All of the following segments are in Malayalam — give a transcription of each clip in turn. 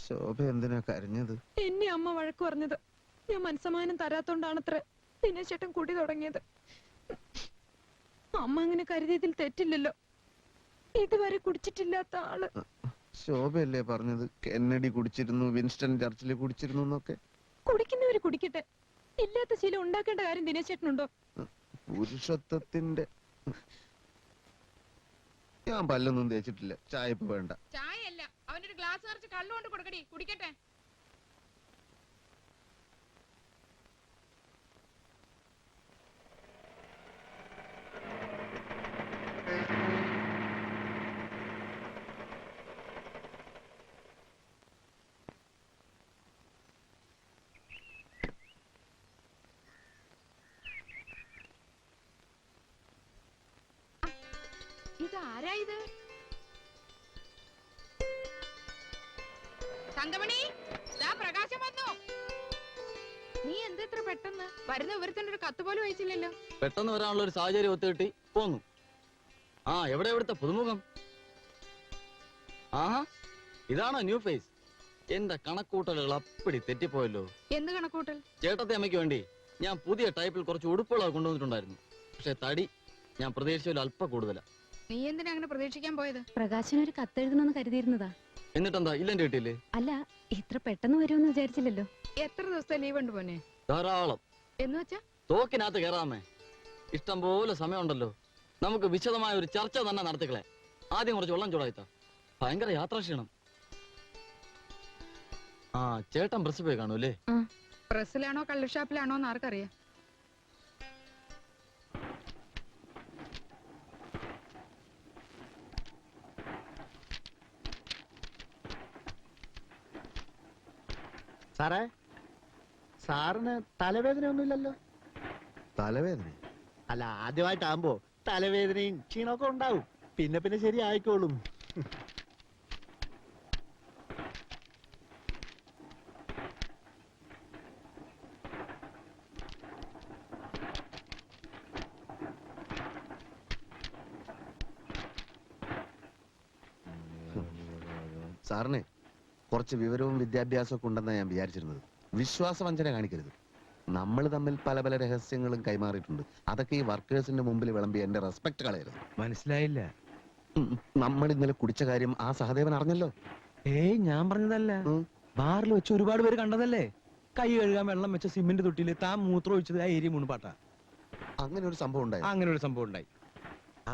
ശോഭ എന്തിനാ കരഞ്ഞത്? എന്നെ അമ്മ വഴക്ക് പറഞ്ഞത് ഞാൻ മനസ്സമാനം തരാത്തോണ്ടാണത്ര ദിനേശ് ചേട്ടൻ കുടി തുടങ്ങിയത്. അമ്മ അങ്ങനെ കരുതിയതിൽ തെറ്റില്ലല്ലോ. ഇതുവരെ കുടിച്ചിട്ടില്ലാത്ത ആള്. ശോഭയല്ലേ പറഞ്ഞത് കെന്നഡി കുടിച്ചിരുന്നു, വിൻസ്റ്റൺ ചർച്ചിൽ കുടിച്ചിരുന്നു എന്നൊക്കെ? കുടിക്കുന്നവര് കുടിക്കട്ടെ, ഇല്ലാത്ത ശീലം ഉണ്ടാക്കേണ്ട കാര്യം ദിനേശ് ചേട്ടനുണ്ടോ? പുരുഷത്വത്തിന്റെ. ഞാൻ പല്ലൊന്നും തേച്ചിട്ടില്ല, ചായ ഇപ്പൊ വേണ്ട. ചായ അല്ല, അവനൊരു ഗ്ലാസ് നിറച്ച് കള്ളു കൊണ്ട് കൊടുക്കടി, കുടിക്കട്ടെ. ഇതാരാ ഇത്? തങ്കമണി, പ്രകാശം വന്നു. നീ എന്തെത്ര പെട്ടെന്ന് വരുന്ന വിവരത്തിന്റെ ഒരു കത്ത് പോലും അയച്ചില്ലല്ലോ. പെട്ടെന്ന് വരാനുള്ള ഒരു സാഹചര്യം ഒത്തുകിട്ടി പോന്നു. ആ എവിടുത്തെ പുതുമുഖം? ആഹാ, ഇതാണോ ന്യൂ ഫേസ്? എന്റെ കണക്കൂട്ടലുകൾ അപ്പടി തെറ്റിപ്പോയല്ലോ. എന്ത് കണക്കൂട്ടൽ? ചേട്ടത്തെ അമ്മയ്ക്ക് വേണ്ടി ഞാൻ പുതിയ ടൈപ്പിൽ കുറച്ച് ഉടുപ്പുകളൊക്കെ കൊണ്ടുവന്നിട്ടുണ്ടായിരുന്നു. പക്ഷെ തടി ഞാൻ പ്രതീക്ഷിച്ചതിൽ അല്പം കൂടുതലാ. നീ എന്തിനാ അങ്ങനെ പ്രതീക്ഷിക്കാൻ പോയത്? പ്രകാശന് ഒരു കത്തെഴുതണമെന്ന് കരുതിയിരുന്നതാ. എന്നിട്ടെന്താ ഇല്ലെന്റെ കിട്ടിയില്ലേ? അല്ല, ഇത്ര പെട്ടെന്ന് വരുമെന്ന് വിചാരിച്ചില്ലല്ലോ. എത്ര ദിവസത്തെ ലീവ് ഉണ്ട് പോനെ? ധാരാളം. എന്ന് വെച്ചാ തോക്കിനകത്ത് കയറാമേ. ഇഷ്ടം പോലെ സമയമുണ്ടല്ലോ. നമുക്ക് വിശദമായ ഒരു ചർച്ച തന്നെ നടത്തിക്കളെ. ആദ്യം കുറച്ച് വെള്ളം ചൂടായിത്താ. ഭയങ്കര യാത്രാക്ഷീണം. ആ ചേട്ടൻ പ്രസ് പോയി കാണൂല്ലേ? പ്രസ്സിലാണോ കള്ളുഷാപ്പിലാണോ എന്ന് ആർക്കറിയാം. സാറേ, സാറിന് തലവേദന ഒന്നുമില്ലല്ലോ? തലവേദന? അല്ല, ആദ്യമായിട്ടാകുമ്പോ തലവേദനയും ക്ഷീണമൊക്കെ ഉണ്ടാവും. പിന്നെ പിന്നെ ശരി ആയിക്കോളും. സാറിന് കുറച്ച് വിവരവും വിദ്യാഭ്യാസവും ഒക്കെ ഉണ്ടെന്നാണ് ഞാൻ വിചാരിച്ചിരുന്നത്. വിശ്വാസവഞ്ചന കാണിക്കരുത്. നമ്മൾ തമ്മിൽ പല പല രഹസ്യങ്ങളും കൈമാറിയിട്ടുണ്ട്. അതൊക്കെ ഈ വർക്കേഴ്സിന്റെ മുമ്പിൽ വിളമ്പി എന്റെ റെസ്പെക്ട് കളയരുത്. മനസ്സിലായില്ല. നമ്മൾ ഇന്നലെ കുടിച്ച കാര്യം ആ സഹദേവൻ അറിഞ്ഞല്ലോ. ഏയ്, ഞാൻ പറഞ്ഞതല്ല. ബാറിൽ വെച്ച് ഒരുപാട് പേര് കണ്ടതല്ലേ? കൈ കഴുകാൻ വെള്ളം വെച്ച സിമെന്റ് തൊട്ടിയില് താൻ മൂത്രം ഒഴിച്ചത് ആ ഏരിയ മുൻപാട്ടാ. അങ്ങനെ ഒരു സംഭവം ഉണ്ടായി. അങ്ങനെ ഒരു സംഭവം ഉണ്ടായി.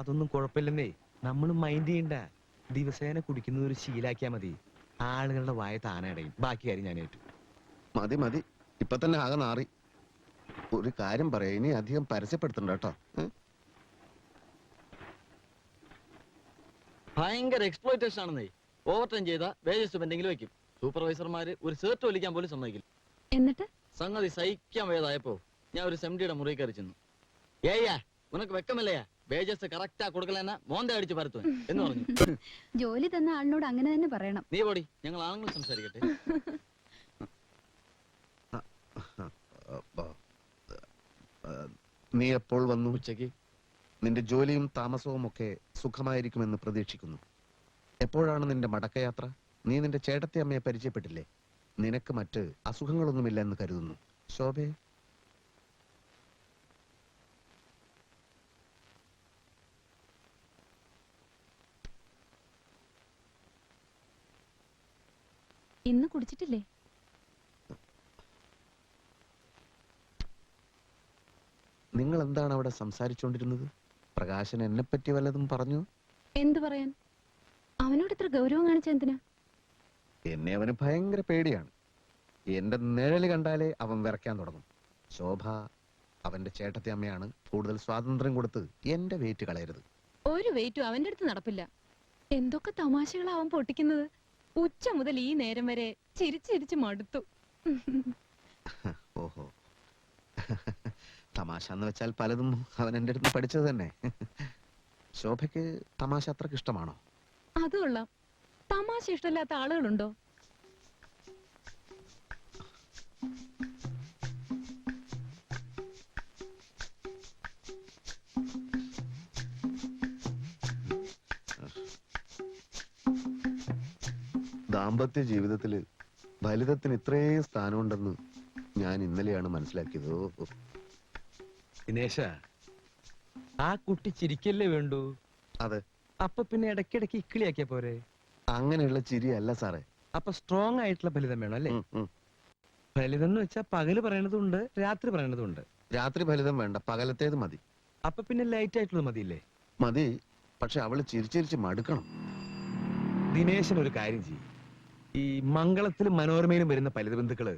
അതൊന്നും കുഴപ്പമില്ലെന്നേ. നമ്മൾ മൈൻഡ് ചെയ്യണ്ട. ദിവസേന കുടിക്കുന്നത് ഒരു ശീലാക്കിയാ മതി. ആളുകളുടെ വായ താനടയും. ബാക്കി കാര്യം ഞാൻ ഏറ്റു. മതി മതി, ഇപ്പൊ തന്നെ ആകെ നാറി. ഒരു കാര്യം പറയാ, ഇനി അധികം പരസ്യപ്പെടുത്തണ്ട കേട്ടോ. ഭയങ്കര എക്സ്പ്ലോയിറ്റേഷൻ ആണെന്നേ. ഓവർ ടൈം ചെയ്ത വേജസ് എന്തെങ്കിലും വെക്കും. സൂപ്പർവൈസർമാര് ഒരു സേർട്ട് വലിക്കാൻ പോലും സമ്മതിക്കില്ല. എന്നിട്ട് സംഗതി സഹിക്കാൻ വേദായപ്പോ ഞാൻ ഒരു സെംഡിയുടെ മുറി കയറി ചെന്നു. ഏയ്യാ, ഉനക്ക് വെക്കമല്ലയാ, വേജസ് കറക്റ്റാ കൊടുക്കലെന്ന മോന്ത അടിച്ച് പരത്തുവൻ എന്ന് പറഞ്ഞു. ജോലി തന്ന ആളിനോട് അങ്ങനെ തന്നെ പറയണം. നീ പോടി, ഞങ്ങൾ ആണുങ്ങൾ സംസാരിക്കട്ടെ. നീ എപ്പോൾ വന്നു? ഉച്ചയ്ക്ക്. നിന്റെ ജോലിയും താമസവും ഒക്കെ സുഖമായിരിക്കുമെന്ന് പ്രതീക്ഷിക്കുന്നു. എപ്പോഴാണ് നിന്റെ മടക്കയാത്ര? നീ നിന്റെ ചേട്ടത്തെ അമ്മയെ പരിചയപ്പെട്ടില്ലേ? നിനക്ക് മറ്റ് അസുഖങ്ങളൊന്നുമില്ല എന്ന് കരുതുന്നു. ശോഭേ, ഇന്ന് കുടിച്ചിട്ടില്ലേ? നിങ്ങൾ എന്താണ് അവിടെ സംസാരിച്ചുകൊണ്ടിരുന്നത്? പ്രകാശൻ എന്നെ പറ്റി വല്ലതും പറഞ്ഞു? എന്തു പറയാൻ? അവനോട് ഇത്ര ഗൗരവം കാണിച്ച എന്തിനാ? എന്നെ അവന് ഭയങ്കര പേടിയാണ്. എന്റെ നിഴല് കണ്ടാലേ അവൻ വിറയ്ക്കാൻ തുടങ്ങും. ശോഭ അവന്റെ ചേട്ടത്തെ അമ്മയാണ്. കൂടുതൽ സ്വാതന്ത്ര്യം കൊടുത്ത് എന്റെ വെയിറ്റ് കളയരുത്. ഒരു വെയിറ്റും അവന്റെ അടുത്ത് നടപ്പില്ല. എന്തൊക്കെ തമാശകളാ അവൻ പൊട്ടിക്കുന്നത്. ഉച്ച മുതൽ ഈ നേരം വരെ ചിരിച്ചിരിച്ച് മടുത്തു. ഓഹോ, തമാശ എന്ന് വെച്ചാൽ പലതും അവൻ എന്റെ അടുത്ത് പഠിച്ചത് തന്നെ. ശോഭയ്ക്ക് തമാശ അത്രക്ക് ഇഷ്ടമാണോ? അത് കൊള്ളാം. തമാശ ഇഷ്ടമില്ലാത്ത ആളുകളുണ്ടോ? ദാമ്പത്യ ജീവിതത്തില് ഫലിതത്തിന് ഇത്രയും സ്ഥാനമുണ്ടെന്ന് ഞാൻ ഇന്നലെയാണ് മനസ്സിലാക്കിയത്. ഓ, ദിനേശ, ആ കുട്ടി ചിരിക്കല്ലേ വേണ്ടു. അതെ, അപ്പൊ പിന്നെ ഇടയ്ക്കിടയ്ക്ക് ഇക്കിളിയാക്കിയ പോരെ. അങ്ങനെയുള്ള ചിരിയല്ല സാറേ. അപ്പൊ സ്ട്രോങ് ആയിട്ടുള്ള ഫലിതം വേണം അല്ലേ? ഫലിതം എന്ന് വെച്ചാ പകല് പറയണതുണ്ട്, രാത്രി പറയണതുണ്ട്. രാത്രി ഫലിതം വേണ്ട, പകലത്തേത് മതി. അപ്പൊ പിന്നെ ലൈറ്റ് ആയിട്ടുള്ളത് മതിയില്ലേ? മതി, പക്ഷെ അവള് ചിരിച്ചിരിച്ച് മടുക്കണം. ദിനേശൻ ഒരു കാര്യം ചെയ്യും, ഈ മംഗളത്തിലും മനോരമയിലും വരുന്ന ഫലിത ബന്ധുക്കള്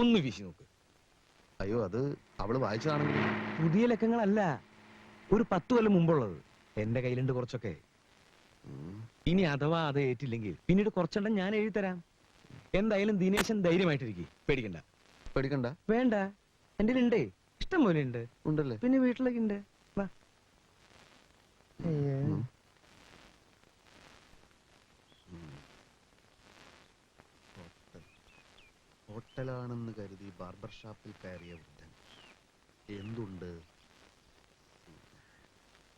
ഒന്ന് വീശി നോക്ക്. അയ്യോ, അത് അവള് വായിച്ചതാണെങ്കിൽ. പുതിയ ലക്കങ്ങളല്ല, ഒരു 10 കൊല്ലം മുമ്പുള്ളത്. എന്റെ കയ്യിലുണ്ട് കുറച്ചൊക്കെ. ഇനി അഥവാ അത് ഏറ്റില്ലെങ്കിൽ പിന്നീട് കുറച്ചെണ്ണം ഞാൻ എഴുതി തരാം. എന്തായാലും ദിനേശൻ ധൈര്യമായിട്ടിരിക്കും, പേടിക്കണ്ട. പേടിക്കണ്ട. വേണ്ട, എന്റെ ഉണ്ടേ, ഇഷ്ടം പോലെ ഉണ്ട്. ഉണ്ടല്ലേ? പിന്നെ വീട്ടിലൊക്കെ ഉണ്ട്. വാ. ഉം. ഹോട്ടലാണെന്ന് കരുതി ബാർബർ ഷാപ്പിൽ കയറിയ വൃദ്ധൻ. എന്തുണ്ട്?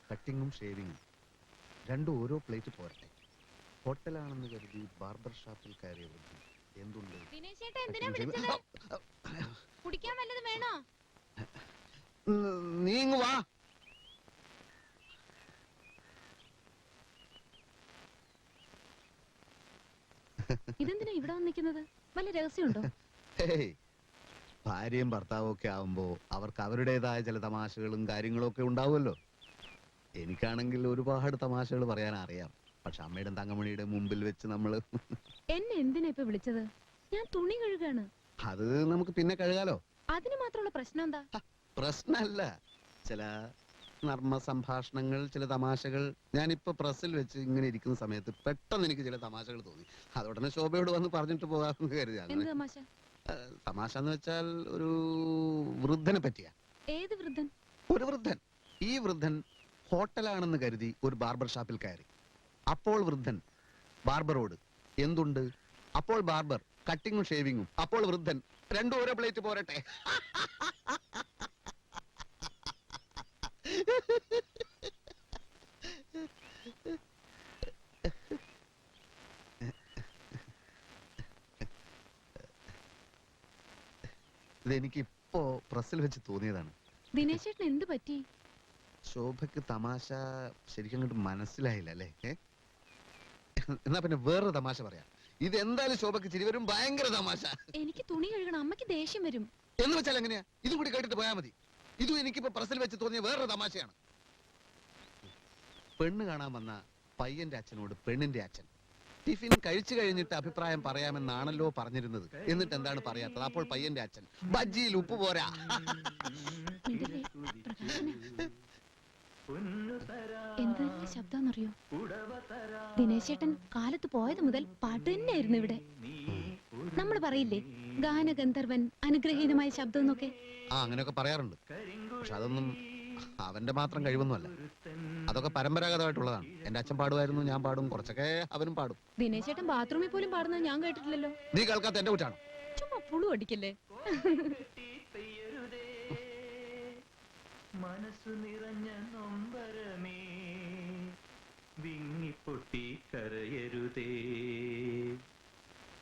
കട്ടിങ്ങും ഷേവിങ്ങും രണ്ടും ഓരോ പ്ലേറ്റ് പോരട്ടെ. ഹോട്ടലാണെന്ന് കരുതി ബാർബർ ഷാപ്പിൽ കയറിയ വൃദ്ധൻ. എന്തുണ്ട്? ദിനേശേട്ടാ എന്തിനാ കട്ടിങ്ങും വിളിച്ചത്? ഷേവിങ്ങും. കുടിക്കാൻ വല്ലതും വേണോ? നീ ഇങ്ങ് വാ. ഇതെന്തിനാ ഇവിടെ വന്നിരിക്കുന്നത്? വല്ല രഹസ്യമുണ്ടോ? ഹേയ്, ഭാര്യയും ഭർത്താവും ഒക്കെ ആവുമ്പോ അവർക്ക് അവരുടേതായ ചില തമാശകളും കാര്യങ്ങളും ഒക്കെ ഉണ്ടാവുമല്ലോ. എനിക്കാണെങ്കിൽ ഒരുപാട് തമാശകൾ പറയാൻ അറിയാം. പക്ഷെ അമ്മയുടെ തങ്കമണിയുടെ മുമ്പിൽ വെച്ച് നമ്മള് എന്നെ എന്തിനാ ഇപ്പൊ വിളിച്ചത്? ഞാൻ തുണി കഴുകാണ്. അത് നമുക്ക് പിന്നെ കഴുകാലോ. അതിന് മാത്രമുള്ള പ്രശ്നം എന്താ? പ്രശ്നമല്ല, ചില നർമ്മ സംഭാഷണങ്ങൾ, ചില തമാശകൾ. ഞാനിപ്പോ പ്രസ്സിൽ വെച്ച് ഇങ്ങനെ ഇരിക്കുന്ന സമയത്ത് പെട്ടെന്ന് എനിക്ക് ചില തമാശകൾ തോന്നി. അതോടനെ ശോഭയോട് വന്ന് പറഞ്ഞിട്ട് പോകാമെന്ന് കരുതി. എന്ത് അങ്ങനെ തമാശ? തമാശ എന്ന് വെച്ചാൽ ഒരു വൃദ്ധനെ പറ്റിയാ. ഏത് വൃദ്ധൻ? ഒരു വൃദ്ധൻ. ഈ വൃദ്ധൻ ഹോട്ടലാണെന്ന് കരുതി ഒരു ബാർബർ ഷാപ്പിൽ കയറി. അപ്പോൾ വൃദ്ധൻ ബാർബറോട് എന്തുണ്ട്? അപ്പോൾ ബാർബർ കട്ടിങ്ങും ഷേവിങ്ങും. അപ്പോൾ വൃദ്ധൻ രണ്ടും ഓരോ പ്ലേറ്റ് പോരട്ടെ. ഇതെനിക്കിപ്പോ പ്രസ്സിൽ വെച്ച് തോന്നിയതാണ്. ദിനേശേട്ടൻ എന്ത് പറ്റി? ശോഭയ്ക്ക് തമാശ ശരിക്കും അങ്ങോട്ട് മനസ്സിലായില്ല അല്ലേ? എന്നാ പിന്നെ വേറൊരു തമാശ പറയാം. ഇത് എന്തായാലും ശോഭയ്ക്ക് ചിരി വരും. ഭയങ്കര തമാശ. എനിക്ക് തുണി കഴുകണം, അമ്മയ്ക്ക് ദേഷ്യം വരും. എന്ന് വെച്ചാൽ എങ്ങനെയാ? ഇതും കൂടി കേട്ടിട്ട് പോയാൽ മതി. ഇതും എനിക്കിപ്പോ പ്രസിൽ വെച്ച് തോന്നിയ വേറൊരു തമാശയാണ്. പെണ്ണ് കാണാൻ വന്ന പയ്യന്റെ അച്ഛനോട് പെണ്ണിന്റെ അച്ഛൻ ടിഫിൻ കഴിച്ചു കഴിഞ്ഞിട്ട് അഭിപ്രായം പറയാമെന്നാണല്ലോ പറഞ്ഞിരുന്നത്. എന്നിട്ട് എന്താണ് പറയാത്തത്? അപ്പോൾ പയ്യന്റെ അച്ഛൻ ബജ്ജിയിൽ ഉപ്പ് പോരാ. മിണ്ടല്ലേ, പ്രകാശനെ. എന്ത് നല്ല ശബ്ദാന്നറിയോ? ദിനേശേട്ടൻ കാലത്ത് പോയത് മുതൽ പാട്ട് തന്നെയായിരുന്നു ഇവിടെ. നമ്മൾ പറയില്ലേ ഗാനഗന്ധർവൻ അനുഗ്രഹീതമായ ശബ്ദം എന്നൊക്കെ? അങ്ങനെയൊക്കെ പറയാറുണ്ട്. പക്ഷെ അതൊന്നും അവന്റെ മാത്രം കഴിവൊന്നുമല്ല. അതൊക്കെ പരമ്പരാഗതമായിട്ടുള്ളതാണ്. എന്റെ അച്ഛൻ പാടുമായിരുന്നു, ഞാൻ പാടും, കുറച്ചൊക്കെ അവനും പാടും. ദിനേശേട്ടൻ ബാത്റൂമിൽ പോലും പാടുന്നത് ഞാൻ കേട്ടിട്ടില്ലല്ലോ. നീ കേൾക്കാത്ത എന്റെ കുറ്റാണ്. ചുമ്മാ പുളു അടിക്കല്ലേ. മനസ്സു നിറഞ്ഞ നൊമ്പരമേ വിങ്ങിപ്പൊട്ടി കരയരുതേ.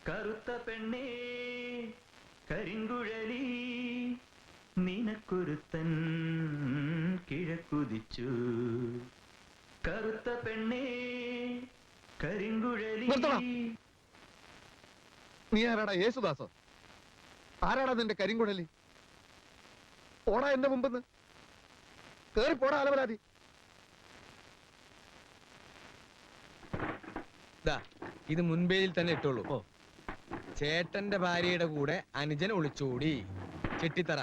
കറുത്ത പെണ്ണേ കരിങ്കുഴലി നിനക്കൊരുത്തൻ കിഴക്കുതിച്ചു. കറുത്ത പെണ്ണേ കരിങ്കുഴലി. നിർത്തണം. നീ ആരാടാ? യേശുദാസോ? ആരാടാ നിന്റെ കരിങ്കുഴലി? പോടാ എന്റെ മുമ്പെന്ന്. കേറി പോടാ അലവലാതി. ഇത് മുൻപേയിൽ തന്നെ ഇട്ടോളൂ. ചേട്ടന്റെ ഭാര്യയുടെ കൂടെ അനുജൻ ഒളിച്ചോടി. ചെട്ടിത്തറ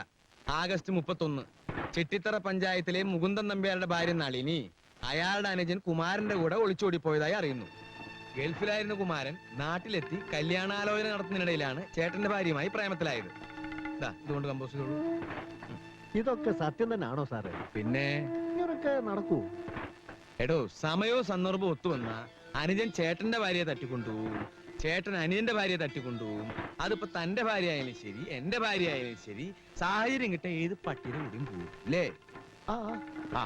ആഗസ്റ്റ് 31. ചെട്ടിത്തറ പഞ്ചായത്തിലെ മുകുന്ദൻ നമ്പ്യാരുടെ ഭാര്യ നളിനി അയാളുടെ അനുജൻ കുമാരന്റെ കൂടെ ഒളിച്ചോടിപ്പോയതായി അറിയുന്നു. ഗൾഫിലായിരുന്ന കുമാരൻ നാട്ടിലെത്തി കല്യാണാലോചന നടത്തുന്നതിനിടയിലാണ് ചേട്ടന്റെ ഭാര്യയുമായി പ്രേമത്തിലായത്. ഇതുകൊണ്ട് കമ്പോസ് ചെയ്തോളൂ. ഇതൊക്കെ സത്യം തന്നെയാണോ സാറേ? പിന്നെ ഇങ്ങനൊക്കെ നടക്കൂ? എടോ, സമയവും സന്ദർഭവും ഒത്തുവന്ന അനുജൻ ചേട്ടന്റെ ഭാര്യയെ തട്ടിക്കൊണ്ടുപോകും, ചേട്ടൻ അനിയന്റെ ഭാര്യയെ തട്ടിക്കൊണ്ടുപോകും. അതിപ്പോ തന്റെ ഭാര്യ ആയാലും ശരി, എന്റെ ഭാര്യ ആയാലും ശരി, സാഹചര്യം കിട്ട ഏത് പട്ടിയുടെ കൂടിയും പോകും അല്ലേ? ആ ആ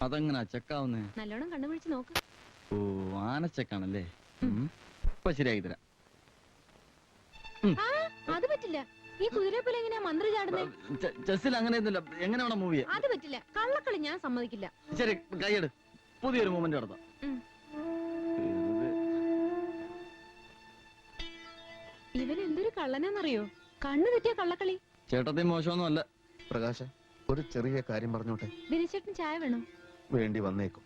അതെങ്ങനാ ചെക്കാവുന്നേ? നല്ലോണം കണ്ണുപിടിച്ച് നോക്ക്. ഓ, ആനച്ചക്കാണല്ലേ. ഇപ്പൊ ശരിയാക്കി തരാം. ആ അത് പറ്റില്ല. ഈ കുതിരയെ പോലെ എങ്ങനെയാ മന്ത്രി ചാടുന്നേ? ചെസ്സിൽ അങ്ങനെയൊന്നുമില്ല. എങ്ങനെ വേണം മൂവ് ചെയ്യാം? അത് പറ്റില്ല. കള്ളക്കളി ഞാൻ സമ്മതിക്കില്ല. ശരി, കൈയെടു. പുതിയൊരു മൂവ്മെന്റ് നടത്താം. ഉം. ഇവൻ എന്തൊരു കള്ളനാന്നറിയോ? കണ്ണു തെറ്റിയ കള്ളക്കളി. ചേട്ടത്തി മോശമൊന്നും അല്ല. പ്രകാശ, ഒരു ചെറിയ കാര്യം പറഞ്ഞോട്ടെ. ദിനേശേട്ടന് ചായ വേണോ? വേണ്ടി വന്നേക്കും.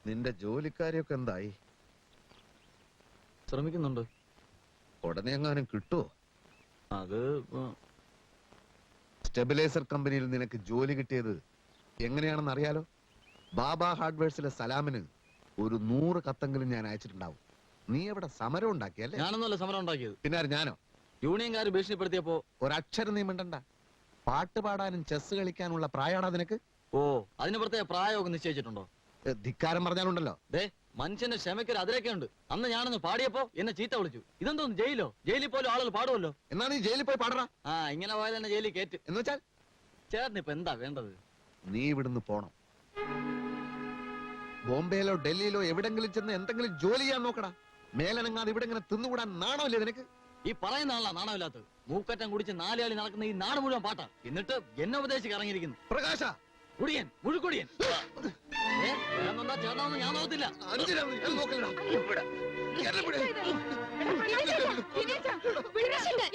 നിന്റെ ജോലിക്കാരിയൊക്കെ എന്തായി? ശ്രമിക്കുന്നുണ്ട്. ഉടനെ എങ്ങാനും കിട്ടുമോ? അത് സ്റ്റെബിലൈസർ കമ്പനിയിൽ നിനക്ക് ജോലി കിട്ടിയത് എങ്ങനെയാണെന്ന് അറിയാലോ? ബാബ ഹാർഡ്വെയർസിലെ സലാമിന് ഒരു 100 കത്തെങ്കിലും ഞാൻ അയച്ചിട്ടുണ്ടാവും. നീ എവിടെ സമരം ഉണ്ടാക്കിയല്ലേ? ഞാനൊന്നുമല്ല സമരം ഉണ്ടാക്കിയത്. പിന്നെ ഞാനോ? യൂണിയൻകാർ ഭീഷണിപ്പെടുത്തിയപ്പോ ഒരക്ഷരം നീ മിണ്ടണ്ട. പാട്ട് പാടാനും ചെസ് കളിക്കാനുള്ള പ്രായമാണോ നിനക്ക്? ഓ, അതിന് പ്രത്യേക പ്രായമൊക്കെ നിശ്ചയിച്ചിട്ടുണ്ടോ? ധിക്കാരം പറഞ്ഞാലുണ്ടല്ലോ. ദേ, മനുഷ്യന്റെ ക്ഷമയ്ക്കൊരു അതിരൊക്കെ ഉണ്ട്. അന്ന് ഞാനൊന്ന് പാടിയപ്പോ എന്നെ ചീത്ത വിളിച്ചു. ഇതെന്തോന്ന് ജയിലോ? ജയിലിൽ പോലും ആളുകൾ പാടുമല്ലോ. എന്നാ നീ ജയിലിൽ പോയി പാടറാ. ആ, ഇങ്ങനെ പോയാൽ തന്നെ ജയിലിൽ കയറ്റ്. എന്ന് വെച്ചാൽ ചേട്ടന് ഇപ്പൊ എന്താ വേണ്ടത്? നീ ഇവിടുന്ന് പോണം. ബോംബെയിലോ ഡൽഹിയിലോ എവിടെങ്കിലും ചെന്ന് എന്തെങ്കിലും ജോലി ചെയ്യാൻ നോക്കടാ. മേലനങ്ങാതെ ഇവിടെ ഇങ്ങനെ തിന്നുകൂടാൻ നാണമില്ലേ നിനക്ക്? ഈ പറയുന്ന ആളാ നാണമില്ലാത്തത്. മൂക്കറ്റം കുടിച്ച് 4 ആളി നടക്കുന്ന ഈ നാട് മുഴുവൻ പാട്ടാ. എന്നിട്ട് എന്നെ ഉപദേശിച്ച് ഇറങ്ങിയിരിക്കുന്നു. പ്രകാശ, കുടിയൻ, മുഴുക്കുടിയൻ. ചേട്ടനൊന്നും ഞാൻ നോക്കത്തില്ല. അഞ്ചിനാണ് ഞാൻ നോക്കില്ലടാ. ഇവിടെ. എന്നെ വിട്. ദിനേശേട്ടാ, ദിനേശേട്ടാ, ദിനേശേട്ടാ.